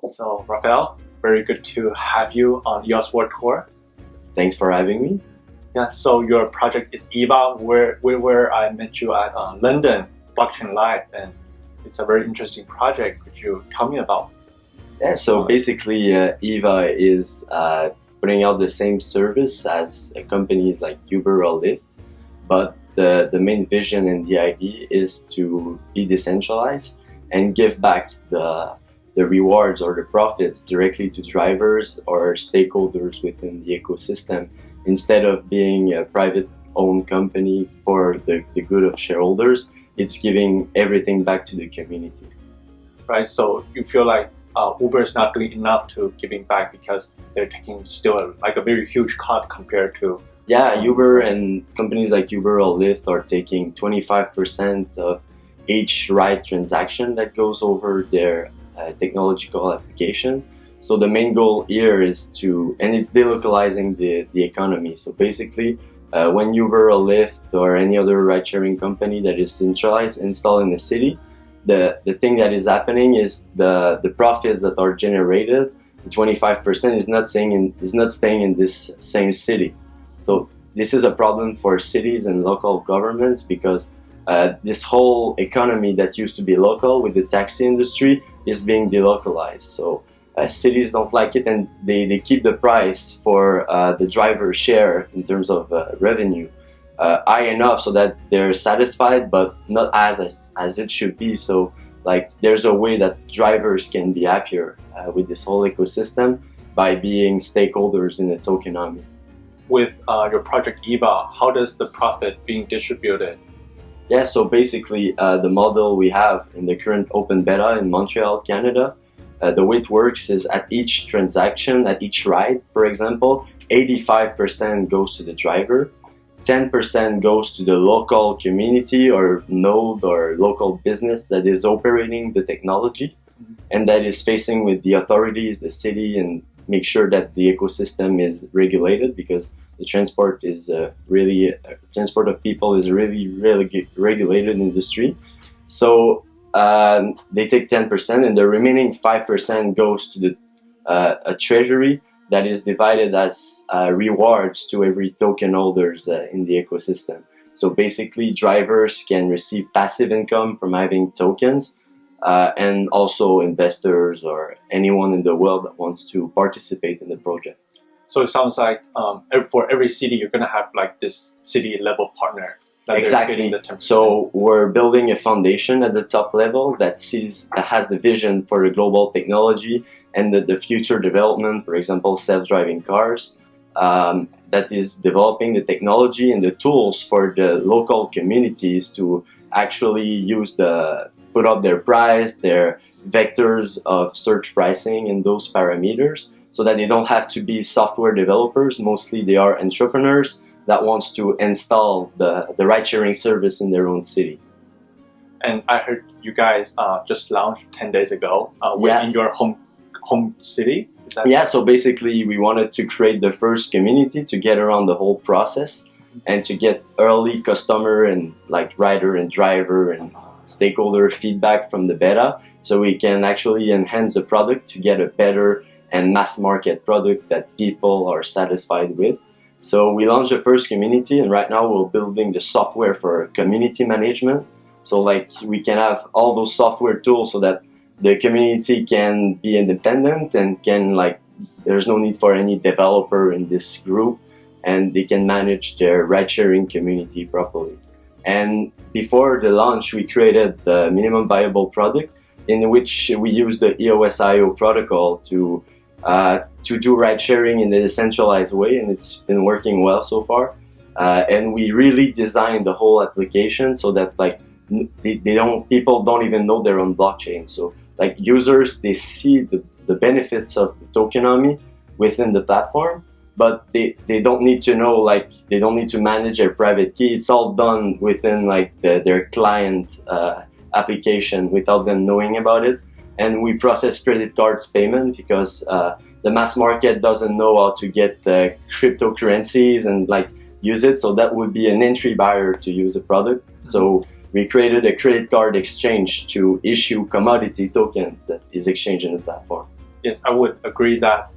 So, Rafael, very good to have you on EOS World Tour. Thanks for having me. Yeah, so your project is EVA, where I met you at London Blockchain Live, and it's a very interesting project. Could you tell me about? Yeah, so basically EVA is putting out the same service as companies like Uber or Lyft, but the main vision and the idea is to be decentralized and give back the rewards or the profits directly to drivers or stakeholders within the ecosystem, instead of being a private owned company for the good of shareholders. It's giving everything back to the community. Right, so you feel like Uber is not doing enough to giving back because they're taking still a very huge cut compared to... Yeah, Uber and companies like Uber or Lyft are taking 25% of each ride transaction that goes over their technological application. So the main goal here is and it's delocalizing the economy. So basically, when Uber or Lyft or any other ride-sharing company that is centralized installed in the city, the thing that is happening is the profits that are generated, the 25% is not staying in this same city. So this is a problem for cities and local governments, because this whole economy that used to be local with the taxi industry is being delocalized. So cities don't like it, and they keep the price for the driver share in terms of revenue high enough so that they're satisfied, but not as it should be. So there's a way that drivers can be happier with this whole ecosystem by being stakeholders in the tokenomics. With your project EVA, how does the profit being distributed? Yeah, so basically the model we have in the current open beta in Montreal, Canada, the way it works is at each transaction, at each ride, for example, 85% goes to the driver, 10% goes to the local community or node or local business that is operating the technology and that is facing with the authorities, the city, and make sure that the ecosystem is regulated, because the transport of people is really regulated industry. So they take 10%, and the remaining 5% goes to a treasury that is divided as rewards to every token holders in the ecosystem. So basically, drivers can receive passive income from having tokens, and also investors or anyone in the world that wants to participate in the project. So it sounds like for every city, you're going to have this city level partner. Exactly. So we're building a foundation at the top level that has the vision for the global technology and the future development, for example, self-driving cars, that is developing the technology and the tools for the local communities to actually put up their price, their vectors of search pricing and those parameters, so that they don't have to be software developers. Mostly they are entrepreneurs that wants to install the ride-sharing service in their own city. And I heard you guys just launched 10 days ago in your home city? Yeah, so basically we wanted to create the first community to get around the whole process and to get early customer and rider and driver and stakeholder feedback from the beta, so we can actually enhance the product to get a better and mass market product that people are satisfied with. So we launched the first community, and right now we're building the software for community management. So we can have all those software tools so that the community can be independent and there's no need for any developer in this group, and they can manage their ride-sharing community properly. And before the launch, we created the minimum viable product, in which we use the EOS.io protocol to do ride sharing in a decentralized way, and it's been working well so far. And we really designed the whole application so that people don't even know they're on blockchain. So users, they see the benefits of the tokenomics within the platform, but they don't need to know, they don't need to manage their private key. It's all done within their client application without them knowing about it. And we process credit cards payment because the mass market doesn't know how to get cryptocurrencies and use it. So that would be an entry barrier to use a product. So we created a credit card exchange to issue commodity tokens that is exchanged in the platform. Yes, I would agree that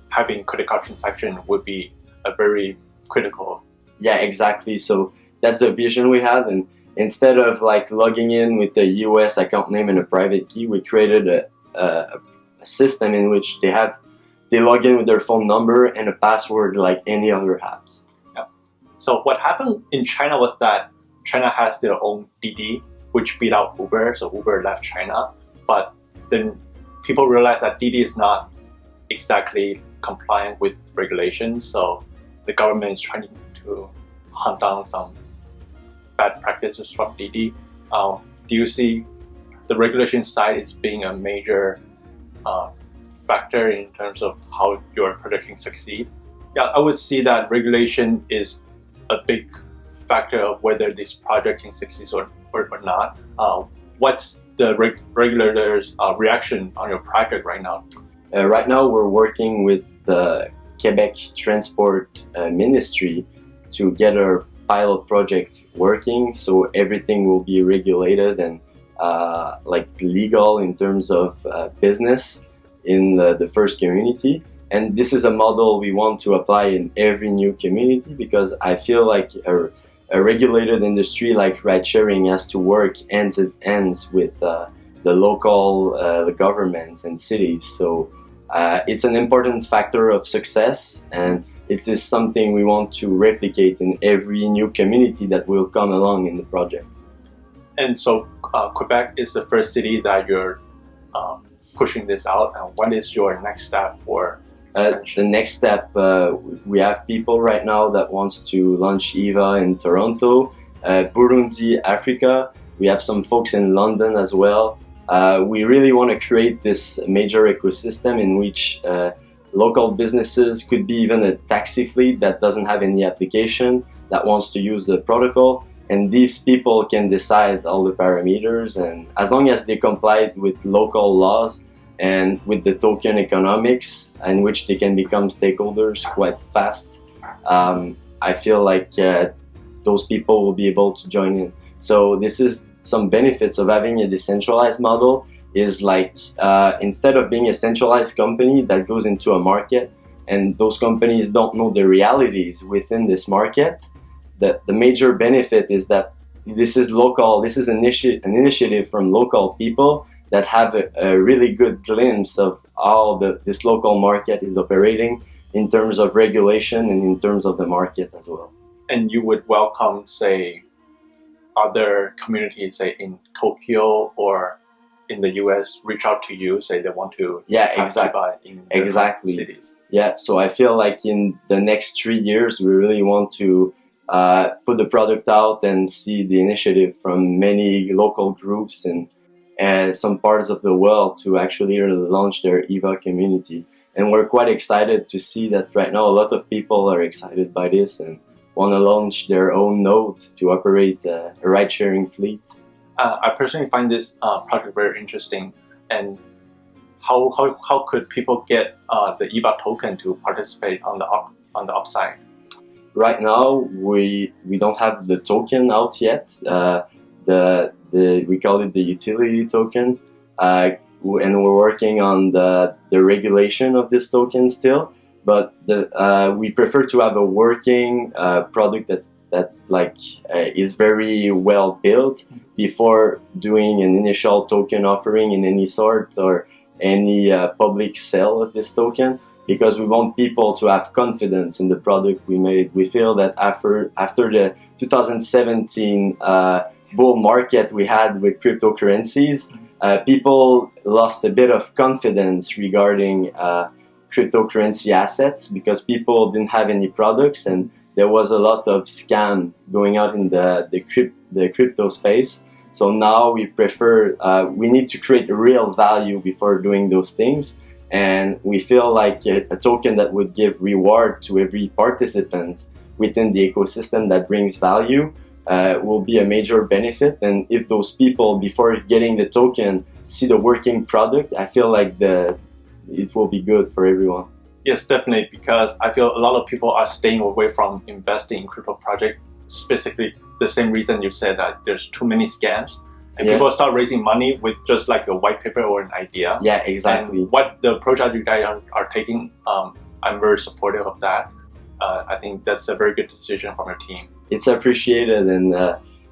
having credit card transaction would be a very critical. Yeah, exactly. So that's the vision we had, and instead of like logging in with the US account name and a private key, we created a system in which they log in with their phone number and a password like any other apps. Yeah. So what happened in China was that China has their own Didi, which beat out Uber. So Uber left China, but then people realized that Didi is not exactly compliant with regulations. So the government is trying to hunt down some bad practices from Didi. Do you see the regulation side as being a major factor in terms of how your project can succeed? Yeah, I would see that regulation is a big factor of whether this project can succeed or not. What's the regulators' reaction on your project right now? Right now, we're working with the Quebec Transport Ministry to get our pilot project working, so everything will be regulated and like legal in terms of business in the first community. And this is a model we want to apply in every new community, because I feel like a regulated industry like ride sharing has to work ends with the local governments and cities. So it's an important factor of success, and it is something we want to replicate in every new community that will come along in the project. And so Quebec is the first city that you're pushing this out. And what is your next step for expansion? The next step, we have people right now that wants to launch EVA in Toronto, Burundi, Africa. We have some folks in London as well. We really want to create this major ecosystem in which local businesses, could be even a taxi fleet that doesn't have any application, that wants to use the protocol, and these people can decide all the parameters, and as long as they comply with local laws and with the token economics in which they can become stakeholders quite fast, I feel like those people will be able to join in. So this is some benefits of having a decentralized model, is like instead of being a centralized company that goes into a market and those companies don't know the realities within this market, the major benefit is that this is local, this is an initiative from local people that have a really good glimpse of how this local market is operating in terms of regulation and in terms of the market as well. And you would welcome, say, other communities, say in Tokyo or in the US, reach out to you, say they want to exactly cities. Yeah, so I feel like in the next 3 years, we really want to put the product out and see the initiative from many local groups and some parts of the world to actually launch their EVA community. And we're quite excited to see that right now a lot of people are excited by this and want to launch their own node to operate a ride-sharing fleet. I personally find this project very interesting. And how could people get the EVA token to participate on the upside? Right now, we don't have the token out yet. We call it the utility token, and we're working on the regulation of this token still. But we prefer to have a working product that is very well built before doing an initial token offering in any sort or any public sale of this token, because we want people to have confidence in the product we made. We feel that after the 2017 bull market we had with cryptocurrencies, people lost a bit of confidence regarding cryptocurrency assets because people didn't have any products, and there was a lot of scam going out in the crypto space. So now we prefer, we need to create real value before doing those things. And we feel like a token that would give reward to every participant within the ecosystem that brings value will be a major benefit. And if those people, before getting the token, see the working product, I feel like it will be good for everyone. Yes, definitely, because I feel a lot of people are staying away from investing in crypto projects, specifically the same reason you said that there's too many scams. And people start raising money with just like a white paper or an idea. Yeah, exactly. And what the project you guys are taking, I'm very supportive of that. I think that's a very good decision from your team. It's appreciated, and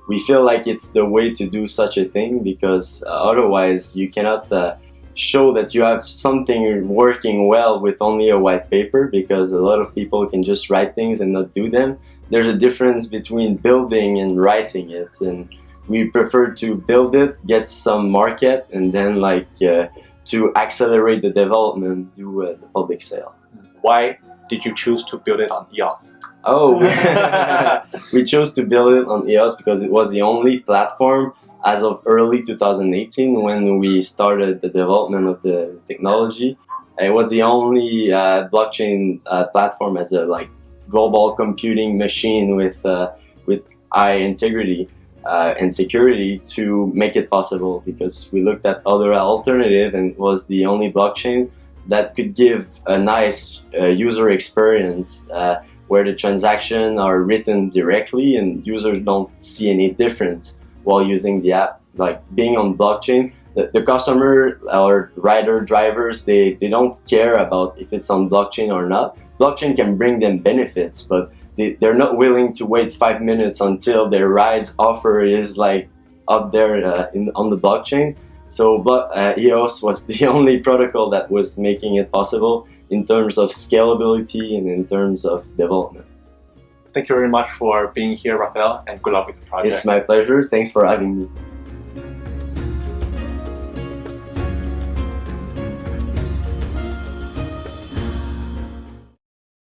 we feel like it's the way to do such a thing, because otherwise you cannot show that you have something working well with only a white paper, because a lot of people can just write things and not do them. There's a difference between building and writing it, and we prefer to build it, get some market, and then to accelerate the development, do the public sale. Why did you choose to build it on EOS? Oh, we chose to build it on EOS because it was the only platform as of early 2018 when we started the development of the technology. It was the only blockchain platform as a global computing machine with high integrity and security to make it possible, because we looked at other alternative and it was the only blockchain that could give a nice user experience where the transactions are written directly and users don't see any difference while using the app. Like being on blockchain, the customer or rider drivers, they don't care about if it's on blockchain or not. Blockchain can bring them benefits, but they're not willing to wait 5 minutes until their ride's offer is up there on the blockchain. So EOS was the only protocol that was making it possible in terms of scalability and in terms of development. Thank you very much for being here, Rafael, and good luck with the project. It's my pleasure. Thanks for having me.